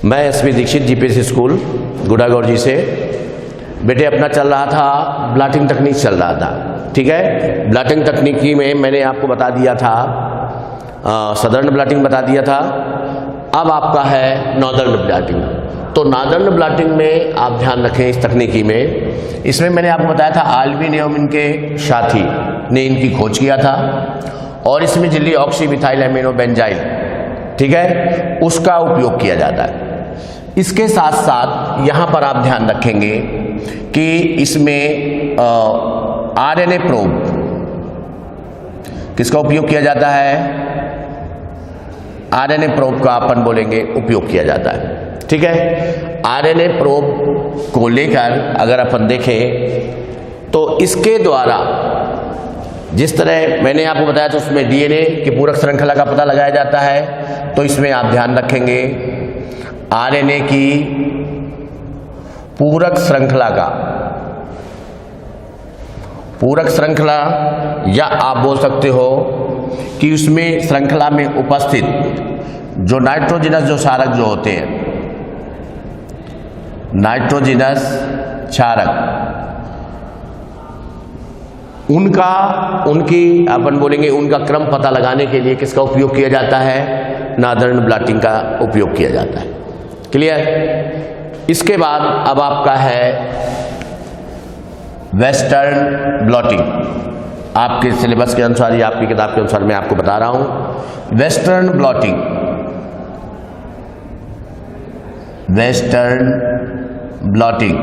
मैं SP Dixit GPSC school गुड़ागौर से। बेटे अपना चल रहा था ब्लॉटिंग तकनीक चल रहा था, ठीक है। ब्लॉटिंग तकनीकी में मैंने आपको बता दिया था सदर्न ब्लॉटिंग बता दिया था। अब आपका है नॉर्दर्न ब्लॉटिंग। तो नॉर्दर्न ब्लॉटिंग में आप ध्यान रखें इस तकनीकी में, इसमें मैंने आपको बताया था आल्बी न्यूमैन के साथी ने इनकी खोज किया था और इसमें झिल्ली ऑक्सी मिथाइल एमिनो बेंजाइल, ठीक है, उसका उपयोग किया जाता है। इसके साथ साथ यहाँ पर आप ध्यान रखेंगे कि इसमें आरएनए प्रोब किसका उपयोग किया जाता है, आरएनए प्रोब का अपन बोलेंगे उपयोग किया जाता है, ठीक है। आरएनए प्रोब को लेकर अगर अपन देखें तो इसके द्वारा जिस तरह मैंने आपको बताया था उसमें डीएनए की पूरक श्रृंखला का पता लगाया जाता है, तो इसमें आप ध्यान रखेंगे आरएनए की पूरक श्रृंखला का, पूरक श्रृंखला, या आप बोल सकते हो कि उसमें श्रृंखला में उपस्थित जो नाइट्रोजनस जो क्षारक जो होते हैं, नाइट्रोजनस क्षारक, उनकी अपन बोलेंगे उनका क्रम पता लगाने के लिए किसका उपयोग किया जाता है, नॉर्दर्न ब्लॉटिंग का उपयोग किया जाता है। क्लियर। इसके बाद अब आपका है वेस्टर्न ब्लॉटिंग। आपके सिलेबस के अनुसार या आपकी किताब के अनुसार मैं आपको बता रहा हूं। वेस्टर्न ब्लॉटिंग, वेस्टर्न ब्लॉटिंग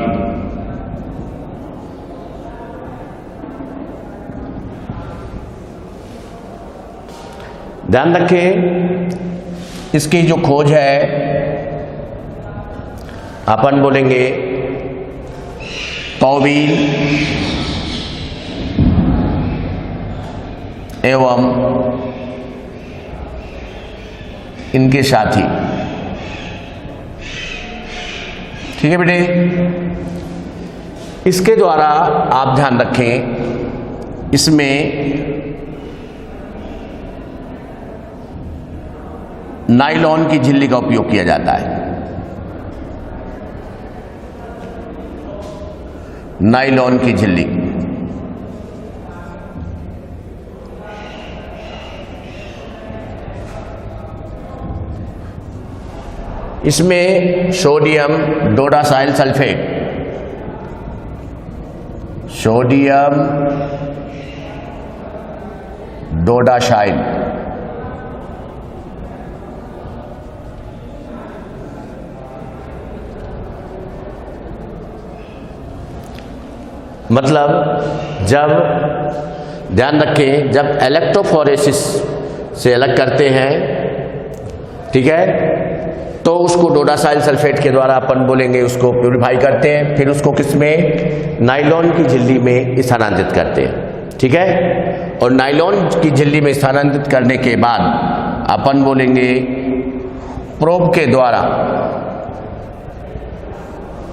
ध्यान रखें इसकी जो खोज है अपन बोलेंगे तौवील एवं इनके साथी, ठीक है बेटे। इसके द्वारा आप ध्यान रखें इसमें नायलॉन की झिल्ली का उपयोग किया जाता है, नायलॉन की झिल्ली। इसमें सोडियम डोडासाइल सल्फेट, सोडियम डोडासाइल, मतलब जब ध्यान रखें जब इलेक्ट्रोफोरेसिस से अलग करते हैं, ठीक है, तो उसको डोडासाइल सल्फेट के द्वारा अपन बोलेंगे उसको प्यूरिफाई करते हैं, फिर उसको किसमें, नायलॉन की झिल्ली में स्थानांतरित करते हैं, ठीक है। और नायलॉन की झिल्ली में स्थानांतरित करने के बाद अपन बोलेंगे प्रोब के द्वारा,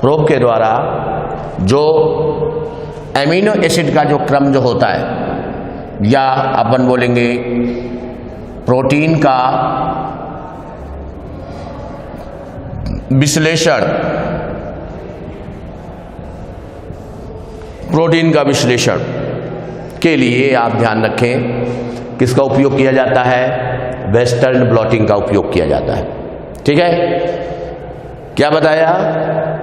प्रोब के द्वारा जो एमिनो एसिड का जो क्रम जो होता है या अपन बोलेंगे प्रोटीन का विश्लेषण, प्रोटीन का विश्लेषण के लिए आप ध्यान रखें किसका उपयोग किया जाता है, वेस्टर्न ब्लॉटिंग का उपयोग किया जाता है, ठीक है। क्या बताया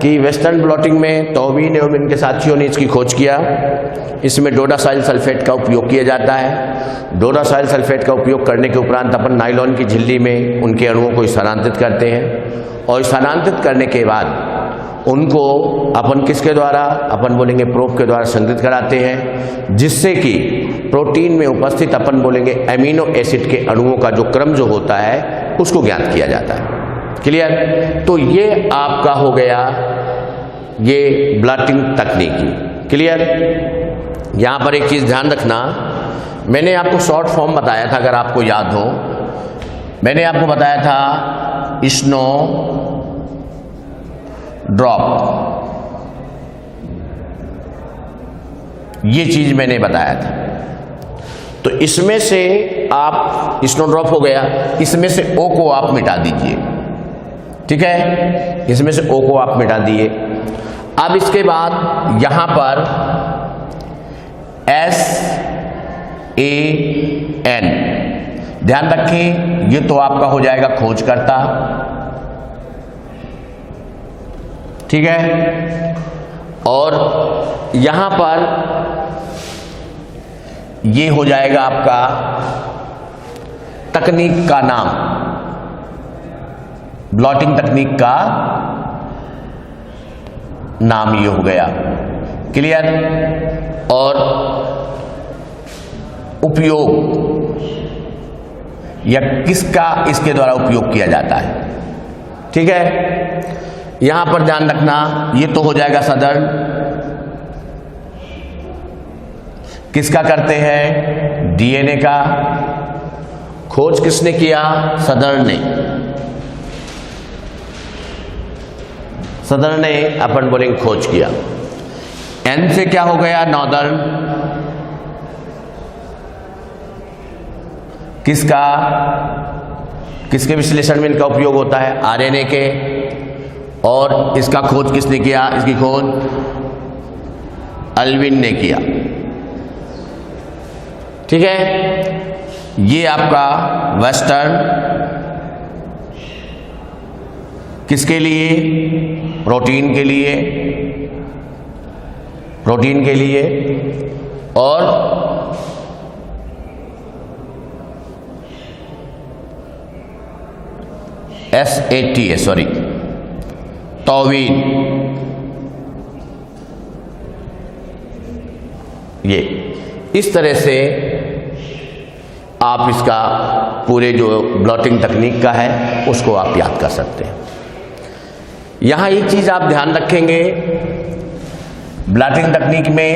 कि वेस्टर्न ब्लॉटिंग में तौवील एवं इनके साथियों ने इसकी खोज किया। इसमें डोडासाइल सल्फेट का उपयोग किया जाता है। डोडासाइल सल्फेट का उपयोग करने के उपरांत अपन नायलॉन की झिल्ली में उनके अणुओं को स्थानांतरित करते हैं और स्थानांतरित करने के बाद उनको अपन किसके द्वारा, अपन बोलेंगे प्रोब के द्वारा संग्रहित कराते हैं, जिससे कि प्रोटीन में उपस्थित अपन बोलेंगे एमिनो एसिड के अणुओं का जो क्रम जो होता है उसको ज्ञात किया जाता है। क्लियर। तो ये आपका हो गया ये ब्लॉटिंग तकनीकी। क्लियर। यहां पर एक चीज ध्यान रखना, मैंने आपको शॉर्ट फॉर्म बताया था, अगर आपको याद हो, मैंने आपको बताया था स्नो ड्रॉप, ये चीज मैंने बताया था। तो इसमें से आप स्नो ड्रॉप हो गया, इसमें से ओ को आप मिटा दीजिए, ठीक है, इसमें से ओ को आप मिटा दिए। अब इसके बाद यहां पर SAN, ध्यान रखें ये तो आपका हो जाएगा खोजकर्ता, ठीक है। और यहां पर ये हो जाएगा आपका तकनीक का नाम, ब्लॉटिंग तकनीक का नाम ये हो गया, क्लियर। और उपयोग या किसका इसके द्वारा उपयोग किया जाता है, ठीक है। यहां पर ध्यान रखना ये तो हो जाएगा सदर्न, किसका करते हैं, डीएनए का। खोज किसने किया, सदर्न ने, सदर्न ने अपन बोलेंगे खोज किया। एन से क्या हो गया, नॉर्दर्न, किसका, किसके विश्लेषण में इनका उपयोग होता है, आरएनए के। और इसका खोज किसने किया, इसकी खोज अल्विन ने किया, ठीक है। ये आपका वेस्टर्न किसके लिए, प्रोटीन के लिए, प्रोटीन के लिए। और SATA सॉरी टॉविन, ये इस तरह से आप इसका पूरे जो ब्लॉटिंग तकनीक का है उसको आप याद कर सकते हैं। यहां एक चीज आप ध्यान रखेंगे, ब्लॉटिंग तकनीक में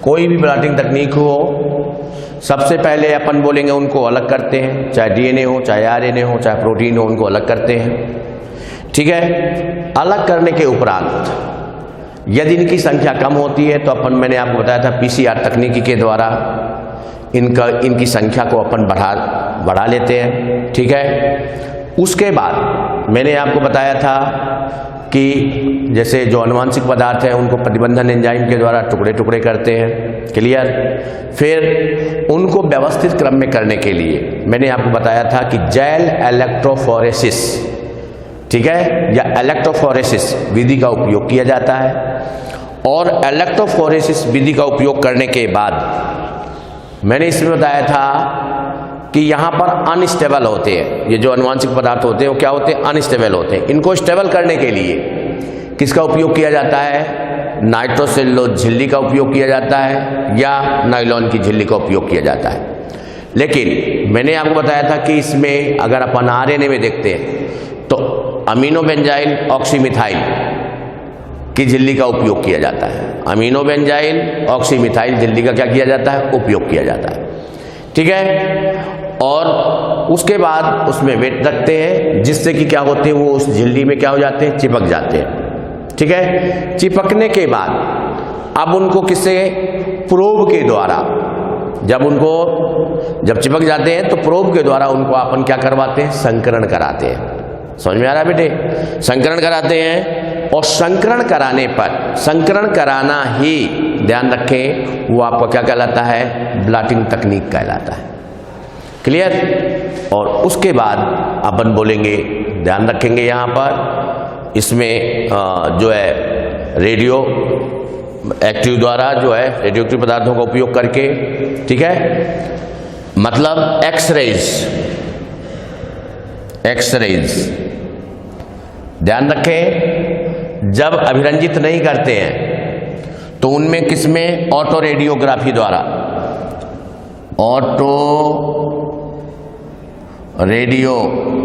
कोई भी ब्लॉटिंग तकनीक हो, सबसे पहले अपन बोलेंगे उनको अलग करते हैं, चाहे डीएनए हो, चाहे आरएनए हो, चाहे प्रोटीन हो, उनको अलग करते हैं, ठीक है। अलग करने के उपरांत यदि इनकी संख्या कम होती है तो अपन, मैंने आपको बताया था पीसीआर तकनीकी के द्वारा इनकी संख्या को अपन बढ़ा लेते हैं, ठीक है। उसके बाद मैंने आपको बताया था कि जैसे जो आनुवांशिक पदार्थ हैं उनको प्रतिबंधन एंजाइम के द्वारा टुकड़े टुकड़े करते हैं, क्लियर। फिर उनको व्यवस्थित क्रम में करने के लिए मैंने आपको बताया था कि जेल इलेक्ट्रोफोरेसिस, ठीक है, या इलेक्ट्रोफोरेसिस विधि का उपयोग किया जाता है। और इलेक्ट्रोफोरेसिस विधि का उपयोग करने के बाद मैंने इसमें बताया था कि यहाँ पर अनस्टेबल होते हैं, ये जो आनुवांशिक पदार्थ होते हैं वो क्या होते हैं, अनस्टेबल होते हैं। इनको स्टेबल करने के लिए किसका उपयोग किया जाता है, नाइट्रोसेलुलोज झिल्ली का उपयोग किया जाता है या नायलॉन की झिल्ली का उपयोग किया जाता है। लेकिन मैंने आपको बताया था कि इसमें अगर अपन आरएनए में देखते हैं तो अमीनो बेंजाइल ऑक्सीमिथाइल की झिल्ली का उपयोग किया जाता है, अमीनो बेंजाइल ऑक्सीमिथाइल झिल्ली का क्या किया जाता है, उपयोग किया जाता है, ठीक है। और उसके बाद उसमें वेट रखते हैं जिससे कि क्या होते हैं, वो उस झिल्ली में क्या हो जाते हैं, चिपक जाते हैं, ठीक है। चिपकने के बाद अब उनको किससे, प्रोब के द्वारा, जब चिपक जाते हैं तो प्रोब के द्वारा उनको अपन क्या करवाते हैं, संकरण कराते हैं। समझ में आ रहा है बेटे, संकरण कराते हैं। और संकरण कराने पर, संकरण कराना ही ध्यान रखें वो आपका क्या कहलाता है, ब्लॉटिंग तकनीक कहलाता है, क्लियर। और उसके बाद अपन बोलेंगे, ध्यान रखेंगे यहाँ पर इसमें जो है रेडियो एक्टिव द्वारा जो है रेडियो एक्टिव पदार्थों का उपयोग करके, ठीक है, मतलब एक्सरेज ध्यान रखें, जब अभिरंजित नहीं करते हैं तो उनमें किसमें, ऑटो रेडियोग्राफी द्वारा, ऑटो रेडियोग्राफी,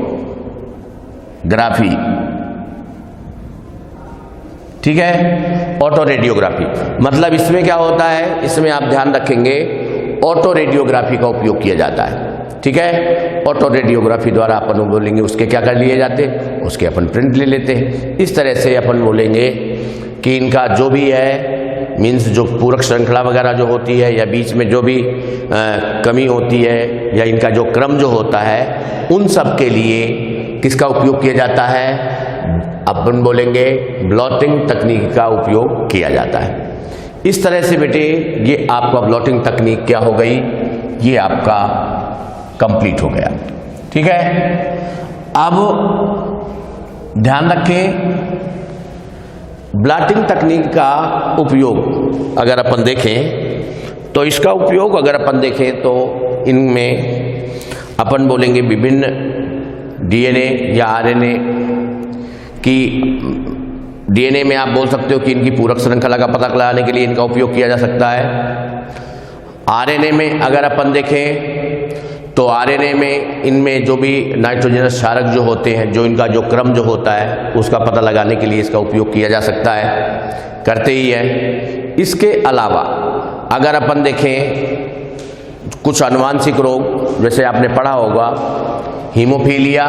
ठीक है, ऑटो रेडियोग्राफी। मतलब इसमें क्या होता है, इसमें आप ध्यान रखेंगे ऑटो रेडियोग्राफी का उपयोग किया जाता है, ठीक है। ऑटो रेडियोग्राफी द्वारा अपन बोलेंगे उसके क्या कर लिए जाते, उसके अपन प्रिंट ले लेते हैं। इस तरह से अपन बोलेंगे कि इनका जो भी है, मीन्स जो पूरक श्रृंखला वगैरह जो होती है या बीच में जो भी कमी होती है या इनका जो क्रम जो होता है, उन सब के लिए किसका उपयोग किया जाता है? अपन बोलेंगे ब्लॉटिंग तकनीक का उपयोग किया जाता है। इस तरह से बेटे ये आपका ब्लॉटिंग तकनीक क्या हो गई, ये आपका कंप्लीट हो गया। ठीक है, अब ध्यान रखें ब्लॉटिंग तकनीक का उपयोग अगर अपन देखें तो इसका उपयोग अगर अपन देखें तो इनमें अपन बोलेंगे विभिन्न डीएनए या आरएनए की, डीएनए में आप बोल सकते हो कि इनकी पूरक श्रृंखला का पता लगाने के लिए इनका उपयोग किया जा सकता है। आरएनए में अगर अपन देखें तो आरएनए में इनमें जो भी नाइट्रोजनस क्षारक जो होते हैं, जो इनका जो क्रम जो होता है उसका पता लगाने के लिए इसका उपयोग किया जा सकता है, करते ही है। इसके अलावा अगर अपन देखें कुछ आनुवांशिक रोग, जैसे आपने पढ़ा होगा हीमोफीलिया,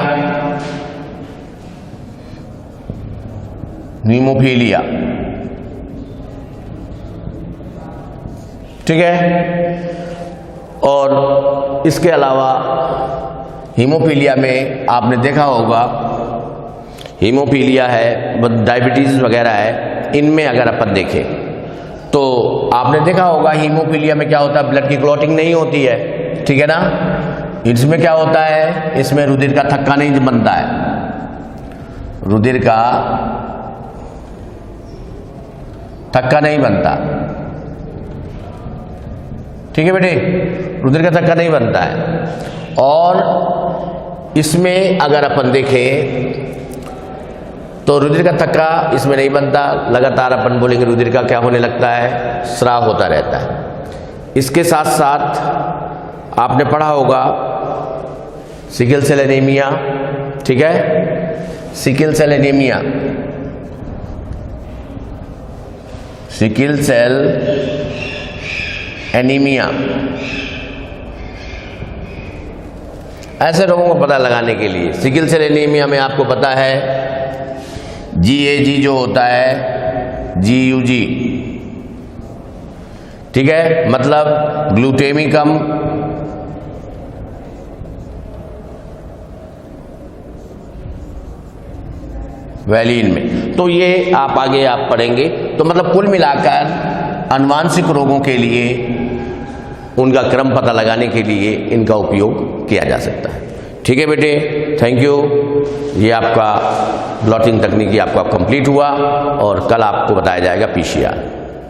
ठीक है, और इसके अलावा हीमोफीलिया में आपने देखा होगा हीमोफीलिया है, डायबिटीज वगैरह है, इनमें अगर अपन देखें तो आपने देखा होगा हीमोफीलिया में क्या होता है, ब्लड की क्लॉटिंग नहीं होती है, ठीक है ना। इसमें क्या होता है, इसमें रुधिर का थक्का नहीं बनता है, रुधिर का थक्का नहीं बनता, ठीक है बेटे, रुधिर का थक्का नहीं बनता है। और इसमें अगर अपन देखें तो रुधिर का थक्का इसमें नहीं बनता, लगातार अपन बोलेंगे रुधिर का क्या होने लगता है, स्राव होता रहता है। इसके साथ साथ आपने पढ़ा होगा सिकल सेल एनीमिया, ठीक है, sickle cell anaemia, sickle cell anaemia, ऐसे रोगों को पता लगाने के लिए सिकल सेल एनीमिया में आपको पता है GAG जो होता है GUG, ठीक है, मतलब ग्लूटेमिकम वैलीन में। तो ये आप आगे आप पढ़ेंगे। तो मतलब कुल मिलाकर आनुवांशिक रोगों के लिए उनका क्रम पता लगाने के लिए इनका उपयोग किया जा सकता है। ठीक है बेटे, थैंक यू। ये आपका ब्लॉटिंग तकनीकी आपका कंप्लीट हुआ और कल आपको बताया जाएगा PCR।